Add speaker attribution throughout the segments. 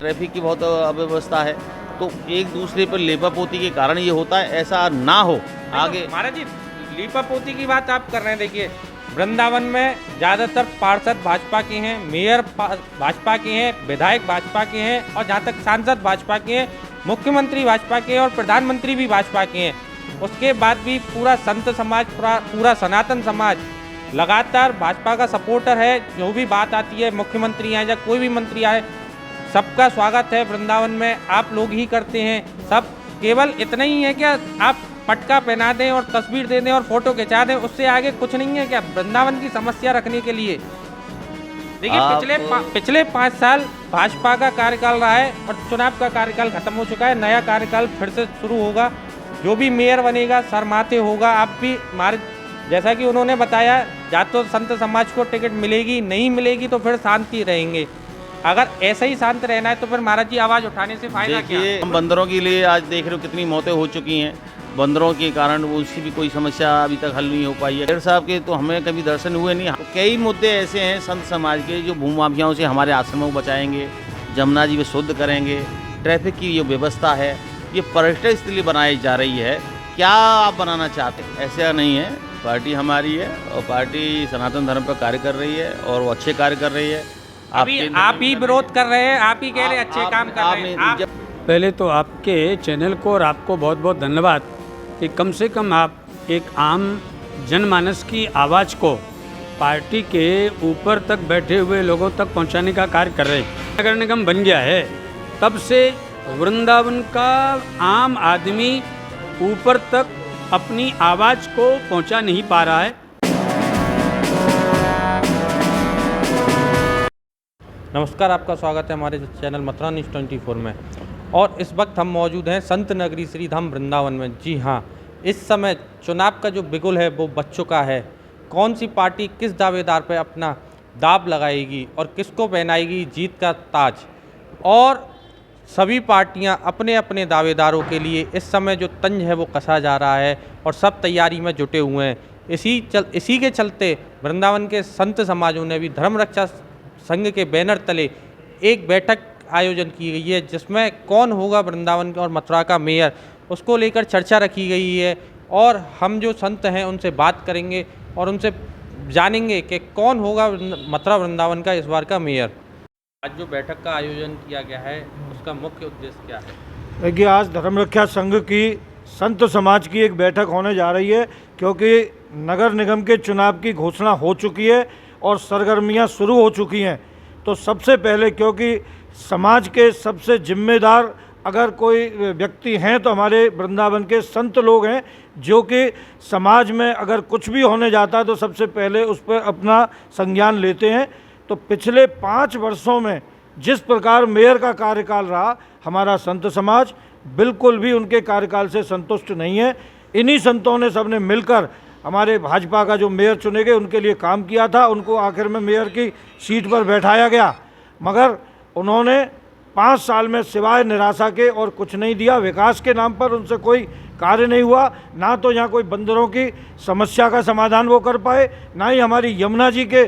Speaker 1: Traffic की बहुत अव्यवस्था है, तो एक दूसरे पर लेपापोती के कारण ये होता है, ऐसा ना हो आगे।
Speaker 2: महाराज जी, लीपापोती की बात आप कर रहे हैं। देखिए, वृंदावन में ज़्यादातर पार्षद भाजपा के हैं, मेयर भाजपा के हैं, विधायक भाजपा के हैं, और जहाँ तक सांसद भाजपा के हैं, मुख्यमंत्री भाजपा के हैं और प्रधानमंत्री भी भाजपा के हैं। उसके बाद भी पूरा संत समाज, पूरा सनातन समाज लगातार भाजपा का सपोर्टर है। जो भी बात आती है, मुख्यमंत्री आए या कोई भी मंत्री आए, सबका स्वागत है वृंदावन में, आप लोग ही करते हैं। सब केवल इतना ही है क्या, आप पटका पहना दें और तस्वीर दे दें और फोटो खिंचा दें, उससे आगे कुछ नहीं है क्या वृंदावन की समस्या रखने के लिए? देखिए, पिछले 5 साल भाजपा का कार्यकाल रहा है और चुनाव का कार्यकाल खत्म हो चुका है। नया कार्यकाल फिर से शुरू होगा। जो भी मेयर बनेगा सर माथे होगा। आप भी हमारे जैसा कि उन्होंने बताया, या तो संत समाज को टिकट मिलेगी, नहीं मिलेगी तो फिर शांति रहेंगे। अगर ऐसे ही शांत रहना है तो फिर महाराज जी आवाज़ उठाने से फायदा क्या?
Speaker 1: देखिए, हम बंदरों के लिए आज देख रहे हो कितनी मौतें हो चुकी हैं। बंदरों के कारण उसकी भी कोई समस्या अभी तक हल नहीं हो पाई है। मेयर साहब के तो हमें कभी दर्शन हुए नहीं। तो कई मुद्दे ऐसे हैं संत समाज के, जो भूमाफियाओं से हमारे आश्रमों को बचाएंगे, जमुना जी में शुद्ध करेंगे, ट्रैफिक की जो व्यवस्था है, ये पर्यटन स्थली बनाई जा रही है। क्या आप बनाना चाहते हैं? ऐसा नहीं है। पार्टी हमारी है और पार्टी सनातन धर्म पर कार्य कर रही है और वो अच्छे कार्य कर रही है।
Speaker 2: अभी आप ही विरोध कर रहे हैं, आप ही कह रहे हैं अच्छे काम कर रहे हैं।
Speaker 3: पहले तो आपके चैनल को और आपको बहुत बहुत धन्यवाद कि कम से कम आप एक आम जनमानस की आवाज़ को पार्टी के ऊपर तक बैठे हुए लोगों तक पहुंचाने का कार्य कर रहे हैं। नगर निगम बन गया है, तब से वृंदावन का आम आदमी ऊपर तक अपनी आवाज़ को पहुंचा नहीं पा रहा है।
Speaker 2: नमस्कार, आपका स्वागत है हमारे चैनल मथुरा न्यूज़ 24 में। और इस वक्त हम मौजूद हैं संत नगरी श्री धाम वृंदावन में। जी हाँ, इस समय चुनाव का जो बिगुल है वो बच चुका है। कौन सी पार्टी किस दावेदार पर अपना दाव लगाएगी और किसको पहनाएगी जीत का ताज, और सभी पार्टियां अपने अपने दावेदारों के लिए इस समय जो तंज है वो कसा जा रहा है और सब तैयारी में जुटे हुए हैं। इसी के चलते वृंदावन के संत समाजों ने भी धर्म रक्षा संघ के बैनर तले एक बैठक आयोजन की गई है, जिसमें कौन होगा वृंदावन और मथुरा का मेयर, उसको लेकर चर्चा रखी गई है। और हम जो संत हैं उनसे बात करेंगे और उनसे जानेंगे कि कौन होगा मथुरा वृंदावन का इस बार का मेयर। आज जो बैठक का आयोजन किया गया है उसका मुख्य उद्देश्य क्या है?
Speaker 4: देखिए, आज धर्म रक्षा संघ की संत समाज की एक बैठक होने जा रही है, क्योंकि नगर निगम के चुनाव की घोषणा हो चुकी है और सरगर्मियां शुरू हो चुकी हैं। तो सबसे पहले, क्योंकि समाज के सबसे जिम्मेदार अगर कोई व्यक्ति हैं तो हमारे वृंदावन के संत लोग हैं, जो कि समाज में अगर कुछ भी होने जाता है तो सबसे पहले उस पर अपना संज्ञान लेते हैं। तो पिछले 5 वर्षों में जिस प्रकार मेयर का कार्यकाल रहा, हमारा संत समाज बिल्कुल भी उनके कार्यकाल से संतुष्ट नहीं है। इन्हीं संतों ने सबने मिलकर हमारे भाजपा का जो मेयर चुने गए उनके लिए काम किया था। उनको आखिर में मेयर की सीट पर बैठाया गया, मगर उन्होंने 5 साल में सिवाय निराशा के और कुछ नहीं दिया। विकास के नाम पर उनसे कोई कार्य नहीं हुआ। ना तो यहाँ कोई बंदरों की समस्या का समाधान वो कर पाए, ना ही हमारी यमुना जी के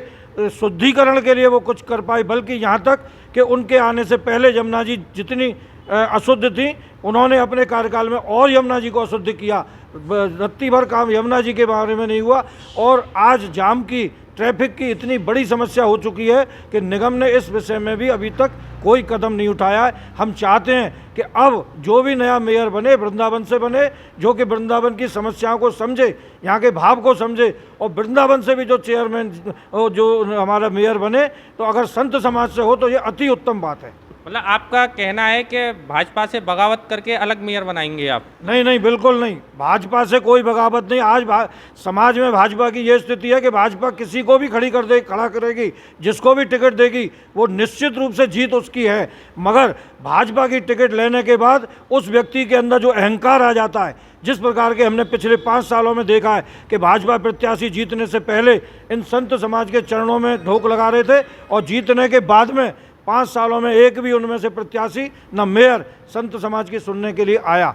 Speaker 4: शुद्धिकरण के लिए वो कुछ कर पाए, बल्कि यहाँ तक कि उनके आने से पहले यमुना जी जितनी अशुद्ध थी, उन्होंने अपने कार्यकाल में और यमुना जी को अशुद्ध किया। रत्ती भर काम यमुना जी के बारे में नहीं हुआ। और आज जाम की, ट्रैफिक की इतनी बड़ी समस्या हो चुकी है कि निगम ने इस विषय में भी अभी तक कोई कदम नहीं उठाया है। हम चाहते हैं कि अब जो भी नया मेयर बने वृंदावन से बने, जो कि वृंदावन की समस्याओं को समझे, यहाँ के भाव को समझे, और वृंदावन से भी जो चेयरमैन, जो हमारा मेयर बने, तो अगर संत समाज से हो तो ये अति उत्तम बात है।
Speaker 2: मतलब आपका कहना है कि भाजपा से बगावत करके अलग मेयर बनाएंगे आप?
Speaker 4: नहीं नहीं, बिल्कुल नहीं। भाजपा से कोई बगावत नहीं। आज समाज में भाजपा की ये स्थिति है कि भाजपा किसी को भी खड़ा करेगी, जिसको भी टिकट देगी वो निश्चित रूप से जीत उसकी है। मगर भाजपा की टिकट लेने के बाद उस व्यक्ति के अंदर जो अहंकार आ जाता है, जिस प्रकार के हमने पिछले 5 सालों में देखा है कि भाजपा प्रत्याशी जीतने से पहले इन संत समाज के चरणों में ढोक लगा रहे थे, और जीतने के बाद में 5 सालों में एक भी उनमें से प्रत्याशी न मेयर संत समाज की सुनने के लिए आया।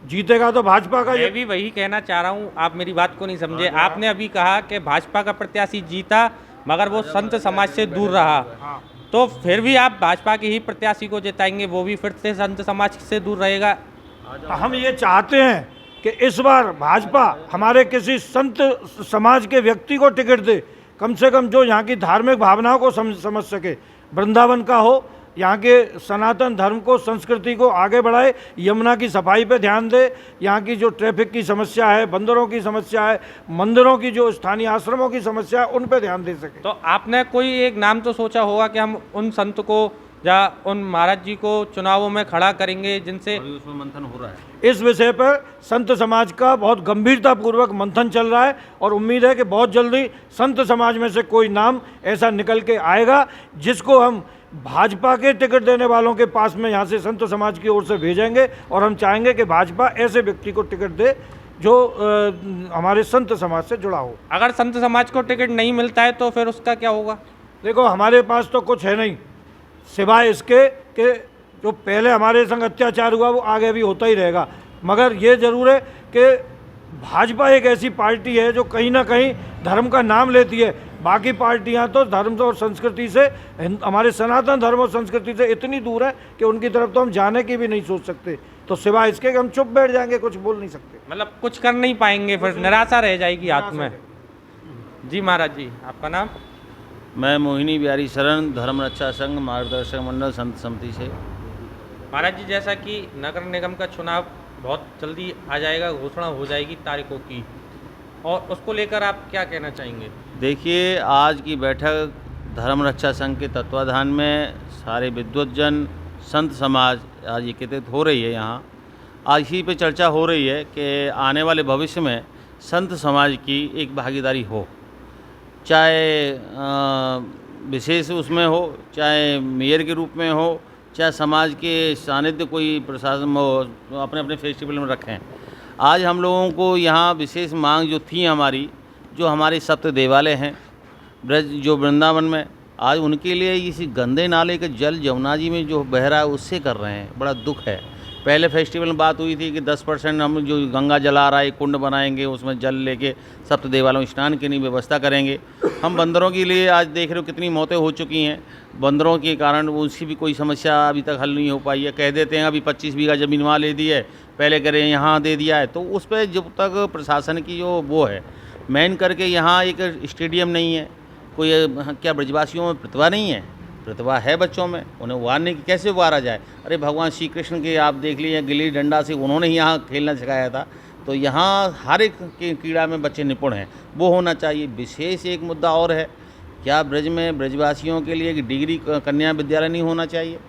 Speaker 4: जीतेगा तो भाजपा का।
Speaker 2: मैं भी वही कहना चाह रहा हूँ, आप मेरी बात को नहीं समझे। आपने अभी कहा कि भाजपा का प्रत्याशी जीता मगर वो संत समाज से दूर रहा। तो फिर भी आप भाजपा के ही प्रत्याशी को जिताएंगे, वो भी फिर से संत समाज से दूर रहेगा?
Speaker 4: हम ये चाहते हैं कि इस बार भाजपा हमारे किसी संत समाज के व्यक्ति को टिकट दे, कम से कम जो यहाँ की धार्मिक भावनाओं को समझ सके, वृंदावन का हो, यहाँ के सनातन धर्म को, संस्कृति को आगे बढ़ाए, यमुना की सफाई पे ध्यान दे, यहाँ की जो ट्रैफिक की समस्या है, बंदरों की समस्या है, मंदिरों की जो स्थानीय आश्रमों की समस्या है, उन पे ध्यान दे सके।
Speaker 2: तो आपने कोई एक नाम तो सोचा होगा कि हम उन संत को या उन महाराज जी को चुनावों में खड़ा करेंगे जिनसे?
Speaker 1: उसमें मंथन हो रहा है।
Speaker 4: इस विषय पर संत समाज का बहुत गंभीरतापूर्वक मंथन चल रहा है और उम्मीद है कि बहुत जल्दी संत समाज में से कोई नाम ऐसा निकल के आएगा जिसको हम भाजपा के टिकट देने वालों के पास में यहाँ से संत समाज की ओर से भेजेंगे और हम चाहेंगे कि भाजपा ऐसे व्यक्ति को टिकट दे जो हमारे संत समाज से जुड़ा हो।
Speaker 2: अगर संत समाज को टिकट नहीं मिलता है तो फिर उसका क्या होगा?
Speaker 4: देखो, हमारे पास तो कुछ है नहीं सिवाय इसके कि जो पहले हमारे संग अत्याचार हुआ वो आगे भी होता ही रहेगा, मगर ये जरूर है कि भाजपा एक ऐसी पार्टी है जो कहीं ना कहीं धर्म का नाम लेती है। बाकी पार्टियां तो धर्म और संस्कृति से, हमारे सनातन धर्म और संस्कृति से इतनी दूर है कि उनकी तरफ तो हम जाने की भी नहीं सोच सकते। तो सिवाय इसके कि हम चुप बैठ जाएंगे, कुछ बोल नहीं सकते,
Speaker 2: मतलब कुछ कर नहीं पाएंगे, फिर निराशा रह जाएगी हाथ में। जी महाराज जी, आपका नाम?
Speaker 1: मैं मोहिनी बिहारी शरण, धर्म रक्षा संघ मार्गदर्शक मंडल संत समिति से।
Speaker 2: महाराज जी, जैसा कि नगर निगम का चुनाव बहुत जल्दी आ जाएगा, घोषणा हो जाएगी तारीखों की, और उसको लेकर आप क्या कहना चाहेंगे?
Speaker 1: देखिए, आज की बैठक धर्म रक्षा संघ के तत्वाधान में सारे विद्वतजन, संत समाज आज एकत्रित हो रही है। यहाँ आज ही पे चर्चा हो रही है कि आने वाले भविष्य में संत समाज की एक भागीदारी हो, चाहे विशेष उसमें हो, चाहे मेयर के रूप में हो, चाहे समाज के सानिध्य कोई प्रशासन हो, अपने अपने फेस्टिवल में रखें। आज हम लोगों को यहाँ विशेष मांग जो थी हमारी, जो हमारे सप्त देवालय हैं ब्रज जो वृंदावन में, आज उनके लिए इसी गंदे नाले का जल यमुना जी में जो बह रहा है उससे कर रहे हैं। बड़ा दुख है। पहले फेस्टिवल में बात हुई थी कि 10% हम जो गंगा जल आ रहा है कुंड बनाएंगे, उसमें जल लेके सप्त देवालयों में स्नान की व्यवस्था करेंगे। हम बंदरों के लिए आज देख रहे हो कितनी मौतें हो चुकी हैं, बंदरों के कारण उसकी भी कोई समस्या अभी तक हल नहीं हो पाई है। कह देते हैं अभी 25 बीघा ज़मीन वहाँ ले दी है, पहले करें यहाँ दे दिया है, तो उस पर जब तक प्रशासन की जो वो है मेन करके, यहाँ एक स्टेडियम नहीं है, कोई क्या ब्रजवासियों में प्रतिभा नहीं है? प्रतिभा है बच्चों में, उन्हें उबारने की कैसे उबारा जाए? अरे भगवान श्री कृष्ण के आप देख लीजिए, गिल्ली डंडा से उन्होंने यहाँ खेलना सिखाया था। तो यहाँ हर एक के कीड़ा में बच्चे निपुण हैं, वो होना चाहिए। विशेष एक मुद्दा और है, क्या ब्रज में ब्रजवासियों के लिए एक डिग्री कन्या विद्यालय नहीं होना चाहिए?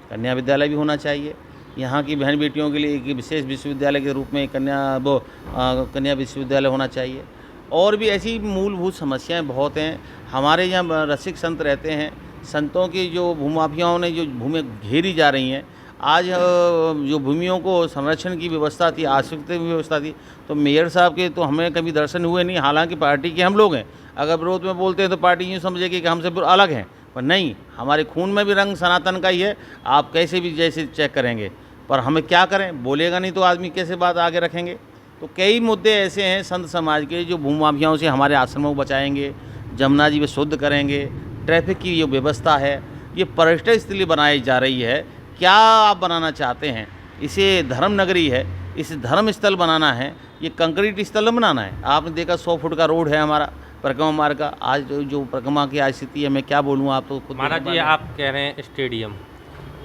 Speaker 1: कन्या विद्यालय भी होना चाहिए। यहाँ की बहन बेटियों के लिए एक विशेष विश्वविद्यालय के रूप में कन्या विश्वविद्यालय होना चाहिए। और भी ऐसी मूलभूत समस्याएं बहुत हैं। हमारे यहाँ रसिक संत रहते हैं, संतों की जो भूमाफियाओं ने जो भूमि घेरी जा रही हैं, आज जो भूमियों को संरक्षण की व्यवस्था थी, आश्रित व्यवस्था थी, तो मेयर साहब के तो हमें कभी दर्शन हुए नहीं। हालांकि पार्टी के हम लोग हैं, अगर विरोध में बोलते हैं तो पार्टी यूँ समझेगी कि हमसे अलग हैं, पर नहीं, हमारे खून में भी रंग सनातन का ही है। आप कैसे भी जैसे चेक करेंगे, पर हमें क्या करें, बोलेगा नहीं तो आदमी कैसे बात आगे रखेंगे। तो कई मुद्दे ऐसे हैं संत समाज के जो भूमाफियाओं से हमारे आश्रमों को बचाएंगे, जमुना जी में शुद्ध करेंगे, ट्रैफिक की जो व्यवस्था है, ये पर्यटन स्थली बनाई जा रही है। क्या आप बनाना चाहते हैं? इसे धर्म नगरी है, इसे धर्म स्थल बनाना है, ये कंक्रीट स्थल बनाना है। आपने देखा 100 फुट का रोड है हमारा परिक्रमा मार्ग का, आज जो परिक्रमा की आज स्थिति है, मैं क्या बोलूँ, आप तो खुद।
Speaker 2: महाराज जी, आप कह रहे हैं स्टेडियम,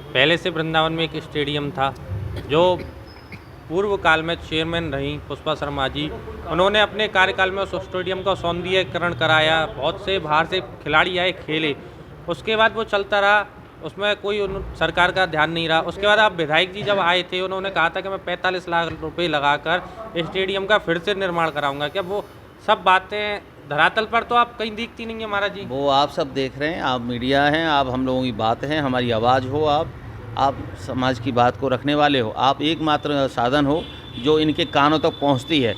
Speaker 2: पहले से वृंदावन में एक स्टेडियम था जो पूर्व काल में चेयरमैन रही पुष्पा शर्मा जी, उन्होंने अपने कार्यकाल में उस स्टेडियम का सौंदर्यीकरण कराया, बहुत से बाहर से खिलाड़ी आए, खेले, उसके बाद वो चलता रहा, उसमें कोई सरकार का ध्यान नहीं रहा। उसके बाद आप विधायक जी जब आए थे, उन्होंने कहा था कि मैं 45 लाख रुपए लगाकर स्टेडियम का फिर से निर्माण कराऊंगा। क्या वो सब बातें धरातल पर तो आप कहीं दिखती नहीं है महाराज जी?
Speaker 1: वो आप सब देख रहे हैं, आप मीडिया हैं, आप हम लोगों की बात हैं, हमारी आवाज़ हो, आप समाज की बात को रखने वाले हो, आप एकमात्र साधन हो जो इनके कानों तक पहुंचती है।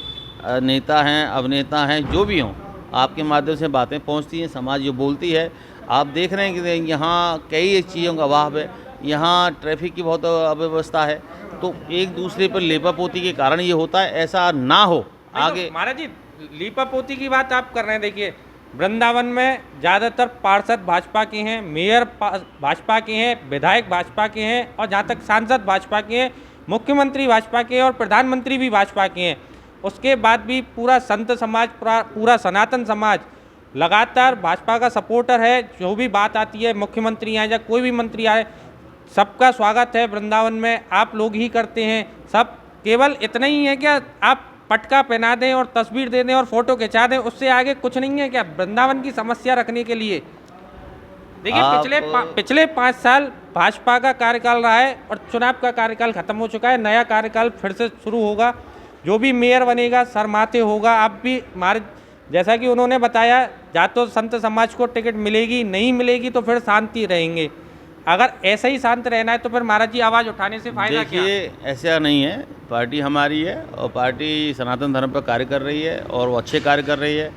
Speaker 1: नेता हैं, अभिनेता हैं, जो भी हों, आपके माध्यम से बातें पहुंचती हैं, समाज जो बोलती है। आप देख रहे हैं कि यहाँ कई चीज़ों का अभाव है, यहाँ ट्रैफिक की बहुत अव्यवस्था है, तो एक दूसरे पर लेपापोती के कारण ये होता है। ऐसा ना हो आगे।
Speaker 2: महाराज जी, लीपा पोती की बात आप कर रहे हैं, देखिए वृंदावन में ज़्यादातर पार्षद भाजपा के हैं, मेयर भाजपा के हैं, विधायक भाजपा के हैं और जहाँ तक सांसद भाजपा के हैं, मुख्यमंत्री भाजपा के हैं और प्रधानमंत्री भी भाजपा के हैं। उसके बाद भी पूरा संत समाज, पूरा सनातन समाज लगातार भाजपा का सपोर्टर है। जो भी बात आती है, मुख्यमंत्री आए या कोई भी मंत्री आए, सबका स्वागत है वृंदावन में, आप लोग ही करते हैं। सब केवल इतना ही है क्या आप पटका पहना दें और तस्वीर दे दें और फोटो खिंचा दें, उससे आगे कुछ नहीं है क्या वृंदावन की समस्या रखने के लिए? देखिए पिछले 5 साल भाजपा का कार्यकाल रहा है और चुनाव का कार्यकाल खत्म हो चुका है, नया कार्यकाल फिर से शुरू होगा। जो भी मेयर बनेगा सरमाथे होगा। आप भी हमारे जैसा कि उन्होंने बताया, या तो संत समाज को टिकट मिलेगी, नहीं मिलेगी तो फिर शांति रहेंगे। अगर ऐसा ही शांत रहना है तो फिर महाराज जी आवाज़ उठाने से फायदा क्या?
Speaker 1: देखिए, ऐसा नहीं है। पार्टी हमारी है और पार्टी सनातन धर्म पर कार्य कर रही है और वो अच्छे कार्य कर रही है।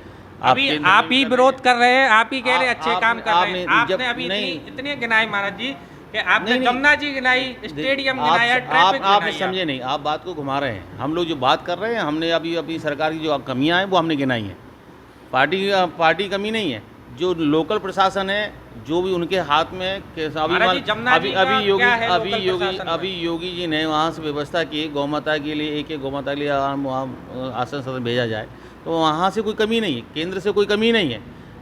Speaker 2: अभी आप ही विरोध कर रहे हैं, आप ही कह रहे हैं अच्छे काम कर रहे हैं।
Speaker 1: आपने
Speaker 2: आपने अभी इतने गिनाए महाराज जी कि आपने
Speaker 1: नहीं,
Speaker 2: गंगा जी गिनाई, स्टेडियम गिनाया, ट्रैफिक
Speaker 1: आप
Speaker 2: गिनाया।
Speaker 1: समझे नहीं, आप बात को घुमा रहे हैं। हम लोग जो बात कर रहे हैं, हमने अभी अपनी सरकार की जो कमियां हैं वो हमने गिनाई हैं। पार्टी कमी नहीं है। जो लोकल प्रशासन है, जो भी उनके हाथ में अभी योगी जी ने वहाँ से व्यवस्था की गौमाता के लिए, एक गौमाता के लिए वहाँ आसन सदन भेजा जाए, तो वहाँ से कोई कमी नहीं है, केंद्र से कोई कमी नहीं है।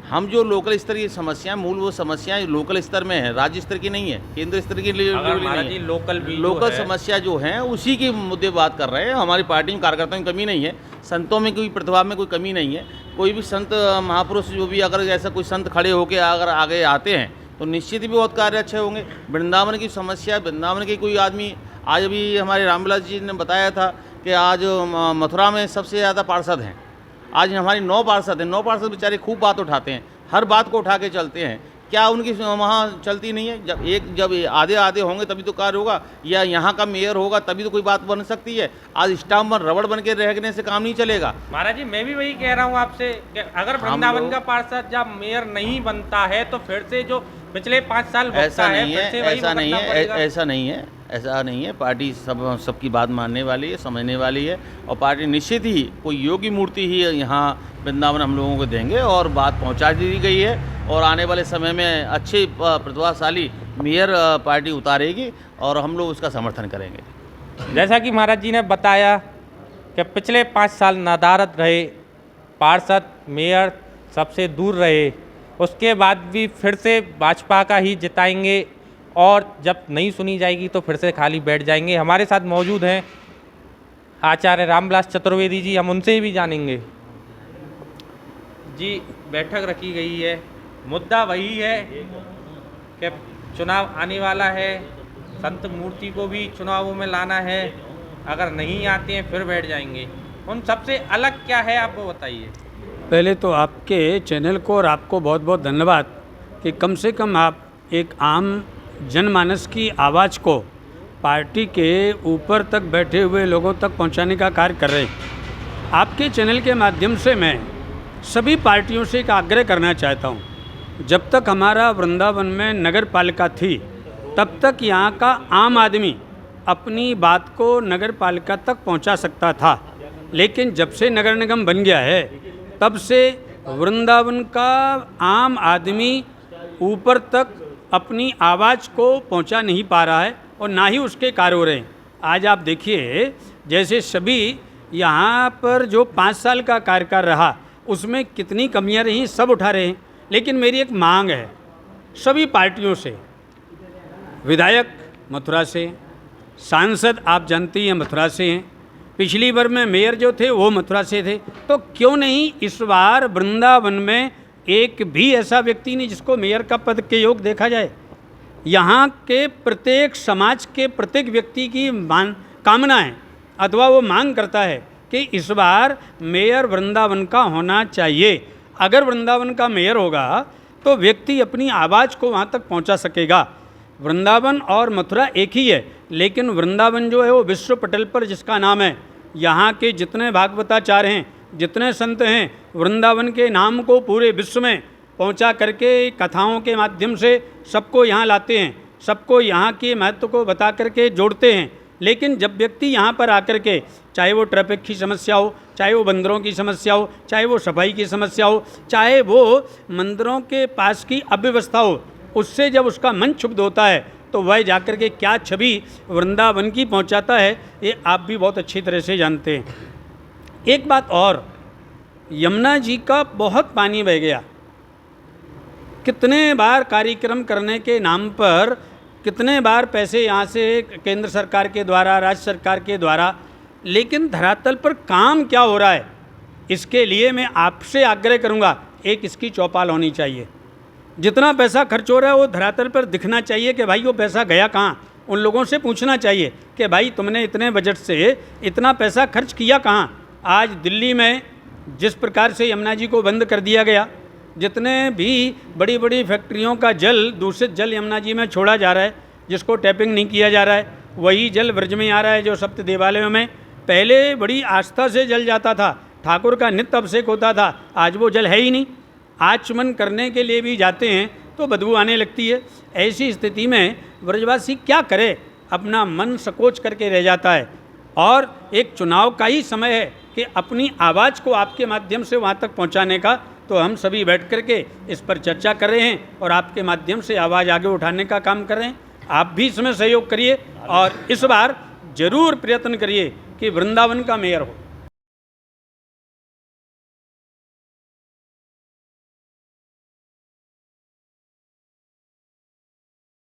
Speaker 1: हम जो लोकल स्तर की समस्याएं, मूल वो समस्याएं लोकल स्तर में है, राज्य स्तर की नहीं है, केंद्र स्तर की नहीं है। लोकल समस्या जो है उसी के मुद्दे बात कर रहे हैं। हमारी पार्टी में कार्यकर्ताओं की कमी नहीं है, संतों में कोई प्रतिभा में कोई कमी नहीं है। कोई भी संत महापुरुष जो भी अगर ऐसा कोई संत खड़े होकर अगर आगे आते हैं तो निश्चित ही बहुत कार्य अच्छे होंगे। वृंदावन की समस्या, वृंदावन के कोई आदमी, आज अभी हमारे रामविलास जी ने बताया था कि आज मथुरा में सबसे ज़्यादा पार्षद हैं। आज हमारी 9 पार्षद हैं। 9 पार्षद बेचारे खूब बात उठाते हैं, हर बात को उठा के चलते हैं। क्या उनकी वहाँ चलती नहीं है? जब आधे होंगे तभी तो कार्य होगा, या यहाँ का मेयर होगा तभी तो कोई बात बन सकती है। आज स्टाम्प बन, रबड़ बन के रहने से काम नहीं चलेगा।
Speaker 2: महाराज जी, मैं भी वही कह रहा हूँ आपसे कि अगर वृंदावन का पार्षद जब मेयर नहीं बनता है तो फिर से जो पिछले 5 साल
Speaker 1: ऐसा नहीं है। पार्टी सबकी बात मानने वाली है, समझने वाली है और पार्टी निश्चित ही कोई योगी मूर्ति ही यहाँ वृंदावन हम लोगों को देंगे और बात पहुँचा दी गई है। और आने वाले समय में अच्छे प्रतिभाशाली मेयर पार्टी उतारेगी और हम लोग उसका समर्थन करेंगे।
Speaker 2: जैसा कि महाराज जी ने बताया कि पिछले 5 साल नदारद रहे, पार्षद मेयर सबसे दूर रहे, उसके बाद भी फिर से भाजपा का ही जिताएंगे और जब नहीं सुनी जाएगी तो फिर से खाली बैठ जाएंगे। हमारे साथ मौजूद हैं आचार्य रामविलास चतुर्वेदी जी, हम उनसे भी जानेंगे। जी, बैठक रखी गई है, मुद्दा वही है कि चुनाव आने वाला है, संत मूर्ति को भी चुनावों में लाना है, अगर नहीं आते हैं फिर बैठ जाएंगे। उन सबसे अलग क्या है आप वो बताइए।
Speaker 3: पहले तो आपके चैनल को और आपको बहुत बहुत धन्यवाद कि कम से कम आप एक आम जनमानस की आवाज़ को पार्टी के ऊपर तक बैठे हुए लोगों तक पहुंचाने का कार्य कर रहे हैं। आपके चैनल के माध्यम से मैं सभी पार्टियों से एक आग्रह करना चाहता हूं। जब तक हमारा वृंदावन में नगर पालिका थी तब तक यहाँ का आम आदमी अपनी बात को नगर पालिका तक पहुँचा सकता था, लेकिन जब से नगर निगम बन गया है तब से वृंदावन का आम आदमी ऊपर तक अपनी आवाज़ को पहुंचा नहीं पा रहा है और ना ही उसके कार्य हो रहे हैं। आज आप देखिए, जैसे सभी यहाँ पर जो 5 साल का कार्यकाल रहा उसमें कितनी कमियां रहीं सब उठा रहे हैं। लेकिन मेरी एक मांग है सभी पार्टियों से, विधायक मथुरा से, सांसद आप जानती हैं मथुरा से हैं, पिछली बार में मेयर जो थे वो मथुरा से थे, तो क्यों नहीं इस बार वृंदावन में एक भी ऐसा व्यक्ति नहीं जिसको मेयर का पद के योग देखा जाए। यहाँ के प्रत्येक समाज के प्रत्येक व्यक्ति की कामना है अथवा वो मांग करता है कि इस बार मेयर वृंदावन का होना चाहिए। अगर वृंदावन का मेयर होगा तो व्यक्ति अपनी आवाज़ को वहाँ तक पहुँचा सकेगा। वृंदावन और मथुरा एक ही है, लेकिन वृंदावन जो है वो विश्व पटल पर जिसका नाम है, यहाँ के जितने भागवताचार्य हैं, जितने संत हैं, वृंदावन के नाम को पूरे विश्व में पहुँचा करके कथाओं के माध्यम से सबको यहाँ लाते हैं, सबको यहाँ के महत्व को बता करके जोड़ते हैं। लेकिन जब व्यक्ति यहाँ पर आकर के, चाहे वो ट्रैफिक की समस्या हो, चाहे वो बंदरों की समस्या हो, चाहे वो सफाई की समस्या हो, चाहे वो मंदिरों के पास की अव्यवस्था हो, उससे जब उसका मन क्षुब्ध होता है तो वह जाकर के क्या छवि वृंदावन की पहुँचाता है, ये आप भी बहुत अच्छी तरह से जानते हैं। एक बात और, यमुना जी का बहुत पानी बह गया। कितने बार कार्यक्रम करने के नाम पर, कितने बार पैसे यहाँ से केंद्र सरकार के द्वारा, राज्य सरकार के द्वारा, लेकिन धरातल पर काम क्या हो रहा है, इसके लिए मैं आपसे आग्रह करूँगा, एक इसकी चौपाल होनी चाहिए। जितना पैसा खर्च हो रहा है वो धरातल पर दिखना चाहिए कि भाई वो पैसा गया कहाँ। उन लोगों से पूछना चाहिए कि भाई तुमने इतने बजट से इतना पैसा खर्च किया कहाँ। आज दिल्ली में जिस प्रकार से यमुना जी को बंद कर दिया गया, जितने भी बड़ी बड़ी फैक्ट्रियों का जल, दूषित जल यमुना जी में छोड़ा जा रहा है, जिसको टैपिंग नहीं किया जा रहा है, वही जल ब्रज में आ रहा है। जो सप्त देवालयों में पहले बड़ी आस्था से जल जाता था, ठाकुर का नित्य अभिषेक होता था, आज वो जल है ही नहीं। आचमन करने के लिए भी जाते हैं तो बदबू आने लगती है। ऐसी स्थिति में ब्रजवासी क्या करे, अपना मन संकोच करके रह जाता है। और एक चुनाव का ही समय है कि अपनी आवाज़ को आपके माध्यम से वहाँ तक पहुँचाने का, तो हम सभी बैठ कर के इस पर चर्चा कर रहे हैं और आपके माध्यम से आवाज़ आगे उठाने का काम कर रहे हैं। आप भी इसमें सहयोग करिए और इस बार जरूर प्रयत्न करिए कि वृंदावन का मेयर हो।